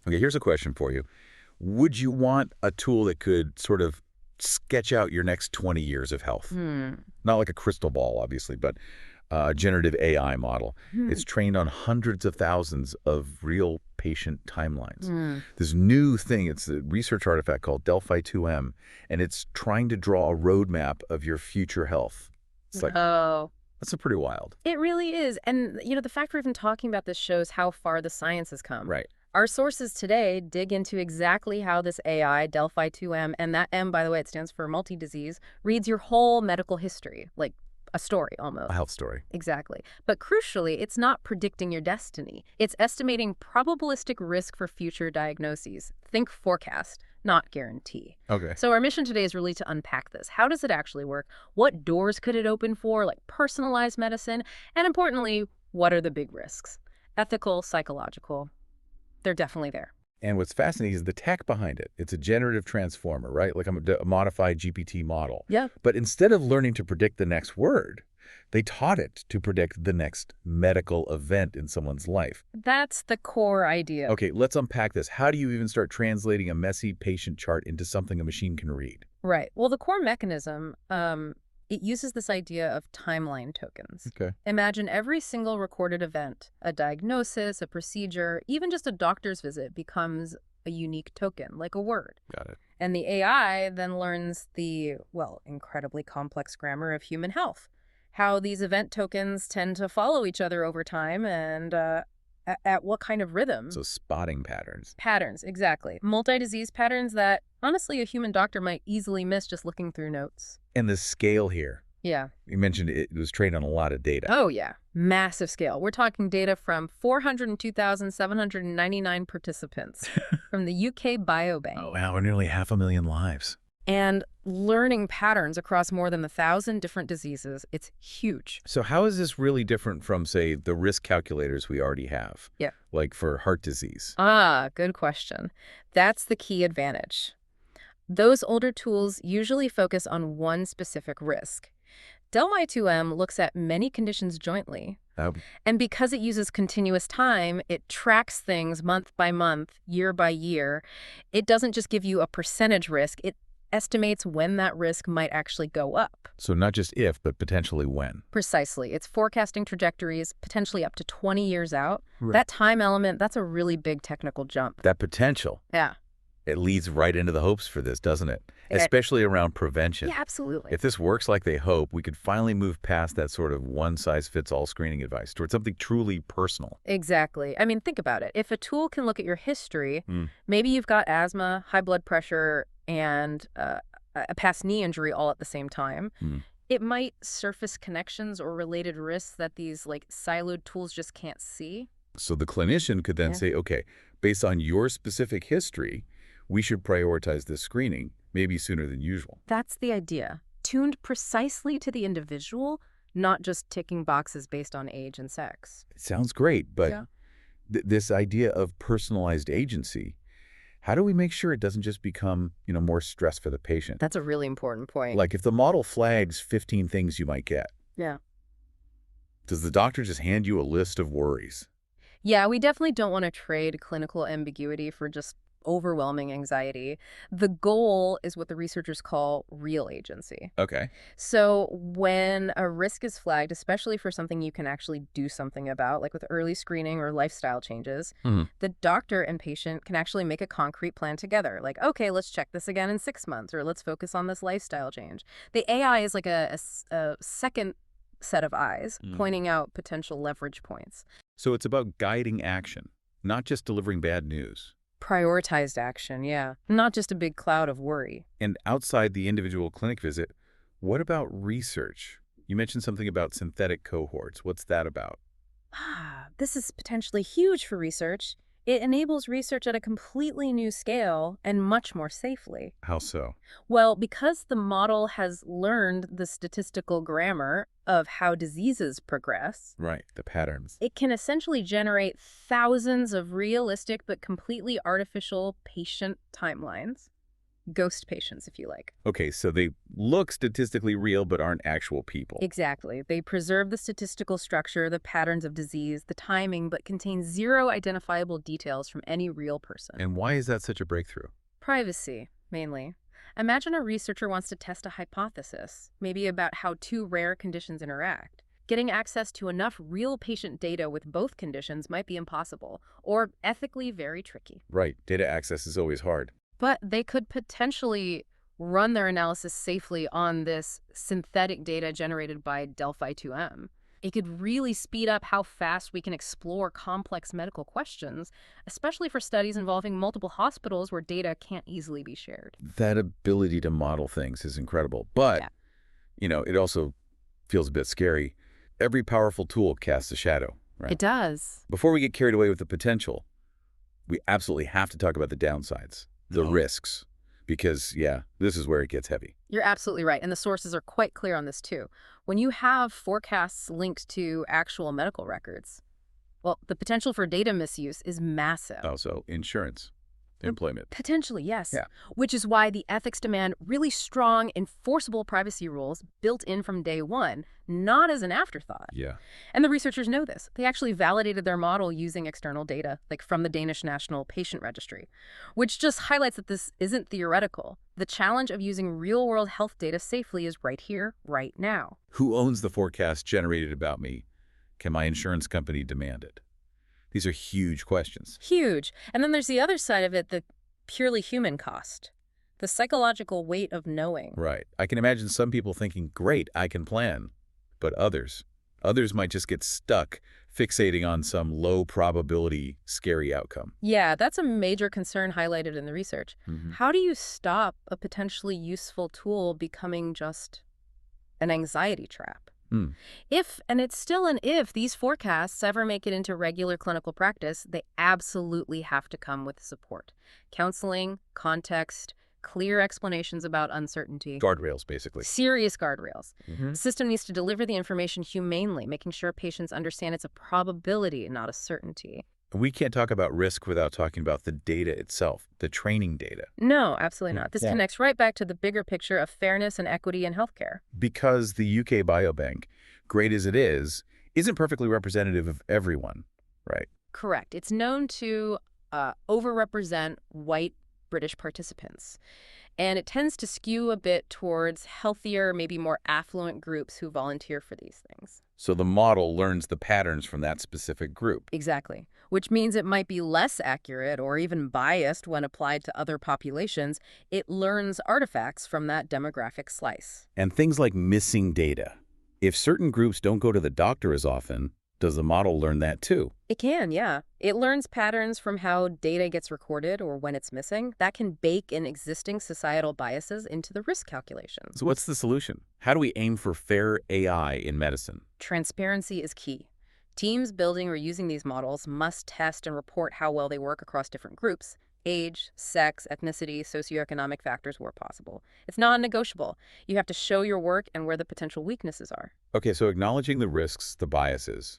Okay, here's a question for you. Would you want a tool that could sort of sketch out your next 20 years of health? Hmm. Not like a crystal ball, obviously, but a generative AI model. Hmm. It's trained on hundreds of thousands of real patient timelines. Hmm. This new thing, it's a research artifact called Delphi-2M, and it's trying to draw a roadmap of your future health. It's like, Oh, that's a pretty wild. it really is. And, the fact we're even talking about this shows how far the science has come. Right. Our sources today dig into exactly how this AI, Delphi-2M, and that M, by the way, it stands for multi-disease, reads your whole medical history, like a story A almost. health story. Exactly. But crucially, it's not predicting your destiny. It's estimating probabilistic risk for future diagnoses. Think forecast, not guarantee. Okay. So our mission today is really to unpack this. How does it actually work? What doors could it open for, like personalized medicine? And importantly, what are the big risks? Ethical, psychological. They're definitely there. And what's fascinating is the tech behind it. It's a generative transformer, right? Like a modified GPT model. Yeah. But instead of learning to predict the next word, they taught it to predict the next medical event in someone's life. That's the core idea. Okay, let's unpack this. How do you even start translating a messy patient chart into something a machine can read? Right. Well, the core mechanism, it uses this idea of timeline tokens. Okay. Imagine every single recorded event, a diagnosis, a procedure, even just a doctor's visit becomes a unique token, like a word. Got it. And the AI then learns the, well, incredibly complex grammar of human health, how these event tokens tend to follow each other over time and at what kind of rhythm. So spotting patterns. Patterns, exactly. Multi-disease patterns that, honestly, a human doctor might easily miss just looking through notes. And the scale here. Yeah. You mentioned it was trained on a lot of data. Oh, yeah. Massive scale. We're talking data from 402,799 participants from the UK Biobank. Oh, wow, nearly 500,000 lives. And learning patterns across more than 1,000 different diseases. It's huge. So how is this really different from, say, the risk calculators we already have? Yeah. Like for heart disease? Ah, good question. That's the key advantage. Those older tools usually focus on one specific risk. Delphi-2M looks at many conditions jointly. And because it uses continuous time, it tracks things month by month, year by year. It doesn't just give you a percentage risk. It estimates when that risk might actually go up. So not just if, but potentially when. Precisely. It's forecasting trajectories, potentially up to 20 years out. Right. That time element, that's a really big technical jump. That potential. Yeah. It leads right into the hopes for this, doesn't it? Especially around prevention. Yeah, absolutely. If this works like they hope, we could finally move past that sort of one-size-fits-all screening advice towards something truly personal. Exactly. I mean, think about it. If a tool can look at your history, maybe you've got asthma, high blood pressure, and a past knee injury all at the same time, it might surface connections or related risks that these siloed tools just can't see. So the clinician could then say, okay, based on your specific history, we should prioritize this screening, maybe sooner than usual. That's the idea. Tuned precisely to the individual, not just ticking boxes based on age and sex. It sounds great, but this idea of personalized agency, how do we make sure it doesn't just become, more stress for the patient? That's a really important point. Like if the model flags 15 things you might get, yeah. does the doctor just hand you a list of worries? Yeah, we definitely don't want to trade clinical ambiguity for just overwhelming anxiety. The goal is what the researchers call real agency. Okay. So when a risk is flagged, especially for something you can actually do something about, like with early screening or lifestyle changes, the doctor and patient can actually make a concrete plan together. Like, okay, let's check this again in 6 months, or let's focus on this lifestyle change. The AI is like a second set of eyes pointing out potential leverage points. So it's about guiding action, not just delivering bad news. Prioritized action, yeah. Not just a big cloud of worry. And outside the individual clinic visit, what about research? You mentioned something about synthetic cohorts. What's that about? This is potentially huge for research. It enables research at a completely new scale and much more safely. How so? Well, because the model has learned the statistical grammar of how diseases progress. Right, the patterns. It can essentially generate thousands of realistic but completely artificial patient timelines. Ghost patients, if you like. Okay, so they look statistically real but aren't actual people. Exactly. They preserve the statistical structure, the patterns of disease, the timing, but contain zero identifiable details from any real person. And why is that such a breakthrough? Privacy, mainly. Imagine a researcher wants to test a hypothesis, maybe about how two rare conditions interact. Getting access to enough real patient data with both conditions might be impossible, or ethically very tricky. Right, data access is always hard. But they could potentially run their analysis safely on this synthetic data generated by Delphi-2M. It could really speed up how fast we can explore complex medical questions, especially for studies involving multiple hospitals where data can't easily be shared. That ability to model things is incredible, but, it also feels a bit scary. Every powerful tool casts a shadow, right? It does. Before we get carried away with the potential, we absolutely have to talk about the downsides, the risks, because, this is where it gets heavy. You're absolutely right, and the sources are quite clear on this too. When you have forecasts linked to actual medical records, well, the potential for data misuse is massive. Also, insurance, employment. Potentially, yes. Yeah. Which is why the ethics demand really strong, enforceable privacy rules built in from day one, not as an afterthought. Yeah. And the researchers know this. They actually validated their model using external data, like from the Danish National Patient Registry, which just highlights that this isn't theoretical. The challenge of using real-world health data safely is right here, right now. Who owns the forecast generated about me? Can my insurance company demand it? These are huge questions. Huge. And then there's the other side of it, the purely human cost, the psychological weight of knowing. Right. I can imagine some people thinking, great, I can plan. But others might just get stuck fixating on some low probability, scary outcome. Yeah, that's a major concern highlighted in the research. Mm-hmm. How do you stop a potentially useful tool becoming just an anxiety trap? If, and it's still an if, these forecasts ever make it into regular clinical practice, they absolutely have to come with support. Counseling, context, clear explanations about uncertainty. Guardrails, basically. Serious guardrails. Mm-hmm. The system needs to deliver the information humanely, making sure patients understand it's a probability, not a certainty. We can't talk about risk without talking about the data itself, the training data. No, absolutely not. This connects right back to the bigger picture of fairness and equity in healthcare. Because the UK Biobank, great as it is, isn't perfectly representative of everyone, right? Correct. It's known to overrepresent white British participants. And it tends to skew a bit towards healthier, maybe more affluent groups who volunteer for these things. So the model learns the patterns from that specific group. Exactly. Which means it might be less accurate or even biased when applied to other populations. It learns artifacts from that demographic slice. And things like missing data. If certain groups don't go to the doctor as often, does the model learn that too? It can, yeah. It learns patterns from how data gets recorded or when it's missing. That can bake in existing societal biases into the risk calculations. So what's the solution? How do we aim for fair AI in medicine? Transparency is key. Teams building or using these models must test and report how well they work across different groups: age, sex, ethnicity, socioeconomic factors where possible. It's non-negotiable. You have to show your work and where the potential weaknesses are. Okay, so acknowledging the risks, the biases.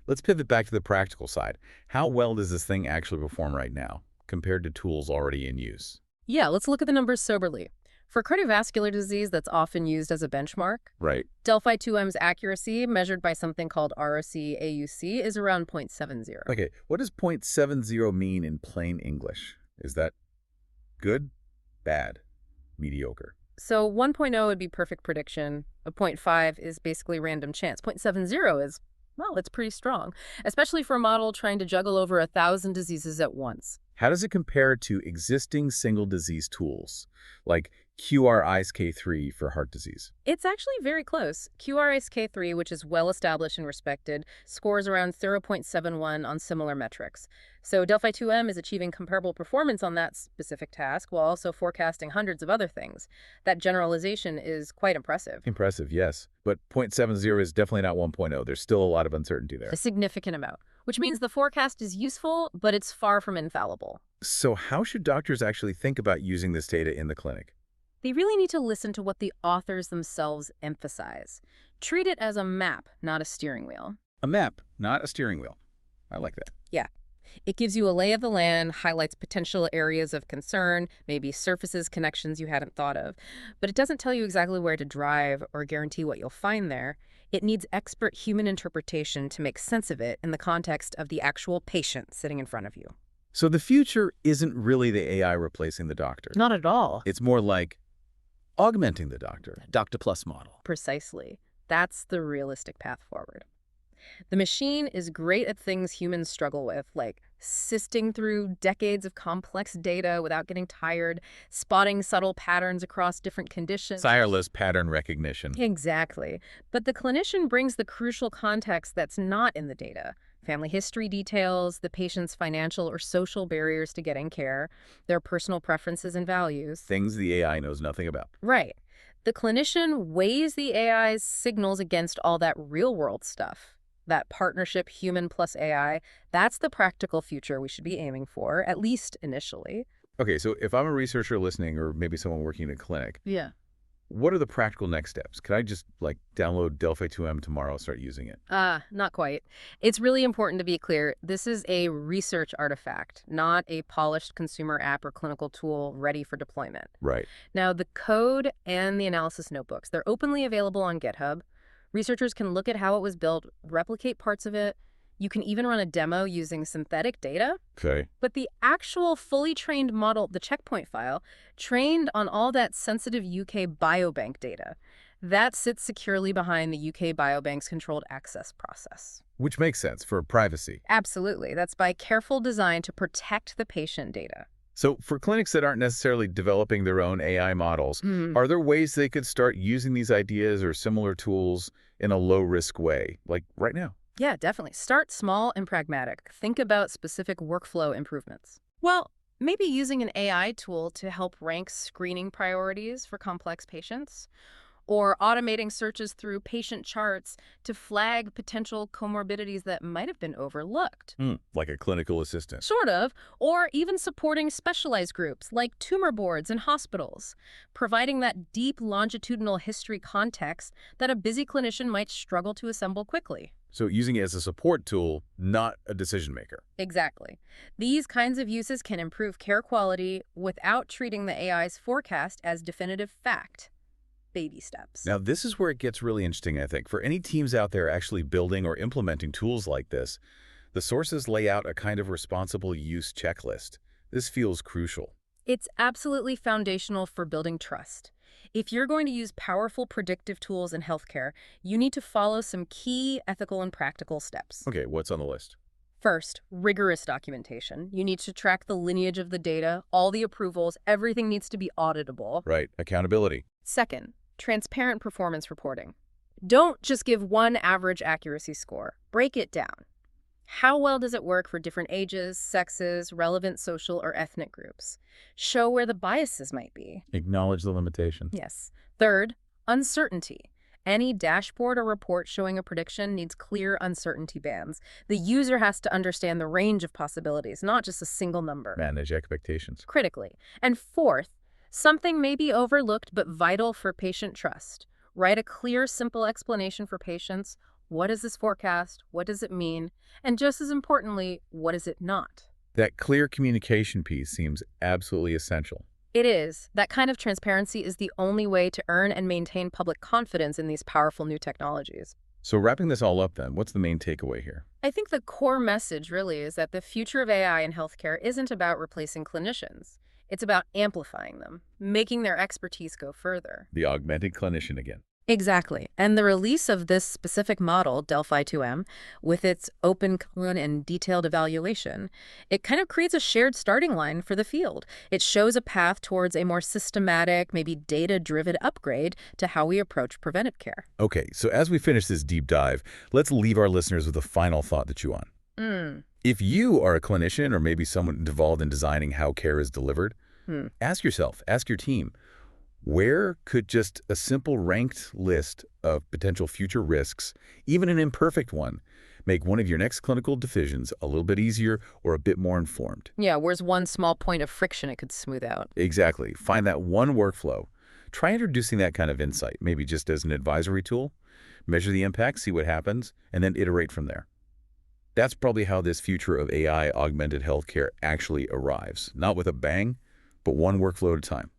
Let's pivot back to the practical side. How well does this thing actually perform right now compared to tools already in use? Yeah, let's look at the numbers soberly. For cardiovascular disease that's often used as a benchmark, Right. Delphi-2M's accuracy, measured by something called ROC-AUC, is around 0.70. Okay, what does 0.70 mean in plain English? Is that good, bad, mediocre? So 1.0 would be perfect prediction. A 0.5 is basically random chance. 0.70 is, well, it's pretty strong, especially for a model trying to juggle over 1,000 diseases at once. How does it compare to existing single disease tools like QRISK3 for heart disease? It's actually very close. QRISK3, which is well established and respected, scores around 0.71 on similar metrics. So Delphi-2M is achieving comparable performance on that specific task while also forecasting hundreds of other things. That generalization is quite impressive. Impressive, yes. But 0.70 is definitely not 1.0. There's still a lot of uncertainty there. A significant amount, which means the forecast is useful, but it's far from infallible. So how should doctors actually think about using this data in the clinic? They really need to listen to what the authors themselves emphasize. Treat it as a map, not a steering wheel. A map, not a steering wheel. I like that. Yeah. It gives you a lay of the land, highlights potential areas of concern, maybe surfaces connections you hadn't thought of. But it doesn't tell you exactly where to drive or guarantee what you'll find there. It needs expert human interpretation to make sense of it in the context of the actual patient sitting in front of you. So the future isn't really the AI replacing the doctor. Not at all. It's more like augmenting the doctor. Doctor plus model. Precisely. That's the realistic path forward. The machine is great at things humans struggle with, like sifting through decades of complex data without getting tired, spotting subtle patterns across different conditions. Tireless pattern recognition. Exactly. But the clinician brings the crucial context that's not in the data. Family history details, the patient's financial or social barriers to getting care, their personal preferences and values. Things the AI knows nothing about. Right. The clinician weighs the AI's signals against all that real-world stuff. That partnership human plus AI, that's the practical future we should be aiming for, at least initially. Okay, so if I'm a researcher listening or maybe someone working in a clinic, Yeah. what are the practical next steps? Can I just download Delphi-2M tomorrow and start using it? Not quite. It's really important to be clear. This is a research artifact, not a polished consumer app or clinical tool ready for deployment. Right. Now, the code and the analysis notebooks, they're openly available on GitHub. Researchers can look at how it was built, replicate parts of it. You can even run a demo using synthetic data. Okay. But the actual fully trained model, the checkpoint file, trained on all that sensitive UK biobank data, that sits securely behind the UK Biobank's controlled access process. Which makes sense for privacy. Absolutely. That's by careful design to protect the patient data. So for clinics that aren't necessarily developing their own AI models, are there ways they could start using these ideas or similar tools in a low-risk way, like right now? Yeah, definitely. Start small and pragmatic. Think about specific workflow improvements. Well, maybe using an AI tool to help rank screening priorities for complex patients, or automating searches through patient charts to flag potential comorbidities that might have been overlooked. Like a clinical assistant. Sort of, or even supporting specialized groups like tumor boards in hospitals, providing that deep longitudinal history context that a busy clinician might struggle to assemble quickly. So using it as a support tool, not a decision maker. Exactly. These kinds of uses can improve care quality without treating the AI's forecast as definitive fact. Baby steps. Now, this is where it gets really interesting, I think. For any teams out there actually building or implementing tools like this, the sources lay out a kind of responsible use checklist. This feels crucial. It's absolutely foundational for building trust. If you're going to use powerful predictive tools in healthcare, you need to follow some key ethical and practical steps. Okay, what's on the list? First, rigorous documentation. You need to track the lineage of the data, all the approvals, everything needs to be auditable. Right, accountability. Second, transparent performance reporting. Don't just give one average accuracy score. Break it down. How well does it work for different ages, sexes, relevant social or ethnic groups? Show where the biases might be. Acknowledge the limitation. Yes. Third, uncertainty. Any dashboard or report showing a prediction needs clear uncertainty bands. The user has to understand the range of possibilities, not just a single number. Manage expectations. Critically. And fourth, something may be overlooked but vital for patient trust. Write a clear, simple explanation for patients. What is this forecast? What does it mean? And just as importantly, what is it not? That clear communication piece seems absolutely essential. It is. That kind of transparency is the only way to earn and maintain public confidence in these powerful new technologies. So wrapping this all up then, what's the main takeaway here? I think the core message really is that the future of AI in healthcare isn't about replacing clinicians. It's about amplifying them, making their expertise go further. The augmented clinician again. Exactly. And the release of this specific model, Delphi-2M, with its open code and detailed evaluation, it kind of creates a shared starting line for the field. It shows a path towards a more systematic, maybe data-driven upgrade to how we approach preventive care. Okay, so as we finish this deep dive, let's leave our listeners with a final thought to chew on. If you are a clinician or maybe someone involved in designing how care is delivered, ask yourself, ask your team, where could just a simple ranked list of potential future risks, even an imperfect one, make one of your next clinical decisions a little bit easier or a bit more informed? Yeah, where's one small point of friction it could smooth out? Exactly. Find that one workflow. Try introducing that kind of insight, maybe just as an advisory tool. Measure the impact, see what happens, and then iterate from there. That's probably how this future of AI-augmented healthcare actually arrives. Not with a bang, but one workflow at a time.